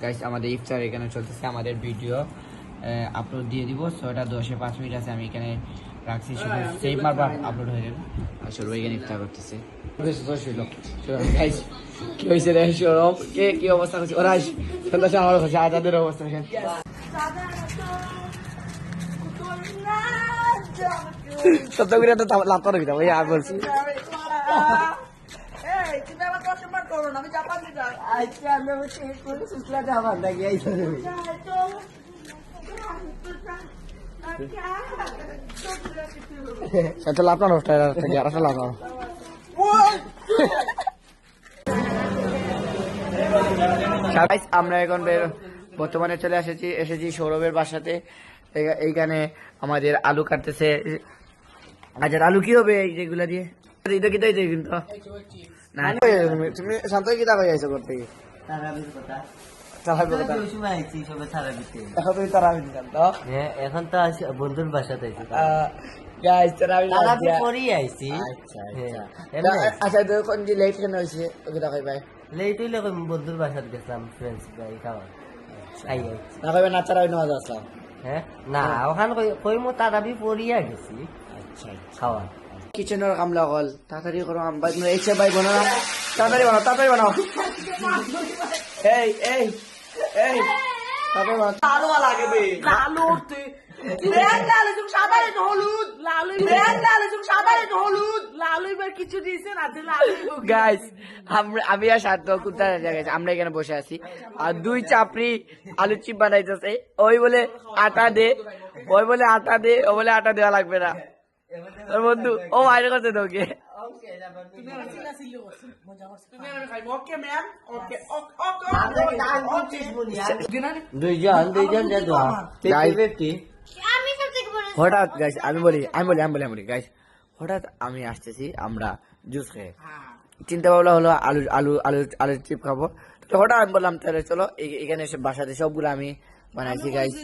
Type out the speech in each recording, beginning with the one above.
Guys আমাদের ইফতার এখানে চলতেছে, আমাদের ভিডিও আপলোড দিয়ে দিব। 6টা 10-এ 5 মিনিট আছে, আমি এখানে রাখছি, শুধু সেভ মারবার আপলোড হয়ে যাবে। আসলে এখানে ইফতার করতেছে। গাইস কি হয়েছে রে সৌরভ, কি অবস্থা হচ্ছে? ওরা সন্ধ্যা আমার হচ্ছে আজাদের অবস্থা। সত্য করে তো লাভ করে দিতাম, আর বলছি লাভ না লাভ না। আমরা এখন বর্তমানে চলে এসেছি সৌরভের বাসাতে। এইখানে আমাদের আলু কাটতেছে। আচ্ছা আলু কি হবে যেগুলা দিয়ে? এটা কি তাই কিন্তু না, তুমি শান্ত কি টাকা যাইছো করতে গিয়ে এখন তো বন্ধুর বাসাতে আচ্ছা কোন যে লেট কেন হয়েছে ওকে দেখাই ভাই? লেট হইলে বন্ধুর বাসাতে গেছিলাম ফ্রেন্ডস গাই খাওয়া না ভাই না তারা নজর আসলাম। হ্যাঁ না ওখানে কই মো তারাবি পড়িয়া গেছি। আচ্ছা খাওয়া কিচেনের কামলা হল, তাড়াতাড়ি করো। এসে ভাই বানাও, তাড়াতাড়ি বানাও, তাড়াতাড়ি বানাও। এই এই এই তারপর আলু লাগবে, আলু আমি আর সার্থক কোথায় গেছি, আমরা এখানে বসে আছি আর 2 চাপড়ি আলু চিপ বানাইতেছে। ওই বলে আটা দে, ওই বলে আটা দে, ও বলে আটা দেওয়া লাগবে না। ওর বন্ধু ও বাইরে করতে তোকে হঠাৎ গাইস আমি বলি গাইস হঠাৎ আমি আসতেছি, আমরা জুস খেয়ে চিন্তা ভাবনা হলো আলু আলু আলু আলুর চিপ খাবো। তো হঠাৎ আমি বললাম তাহলে চলো এখানে এসে বাসাতে সবগুলো আমি বানাইছি গাইস।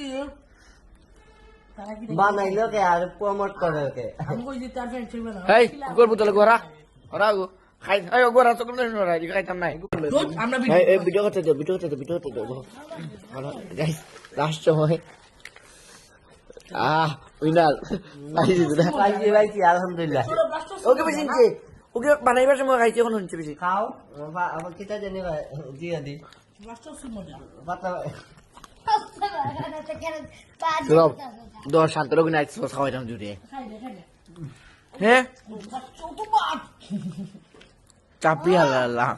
বানাইলো কে আর প্রমোট করে কে? এই কুকুর বোতলে গোরা ওরা গো খাই এই গোরা তো কোন নড়া দি খাইতাম নাই। আমরা ভিডিও করতে দাও গাইস লাস্ট সময় উইনার পাইছি আলহামদুলিল্লাহ। ওকে বেশি ওকে বানাইবার সময় খাইছি, এখন হচ্ছে বেশি খাও আমার কিটা জানি জিয়া দি দশ শান্ত লোক নাই খাওয়াইতাম জুড়ে। হ্যাঁ চাপি আল্লাহ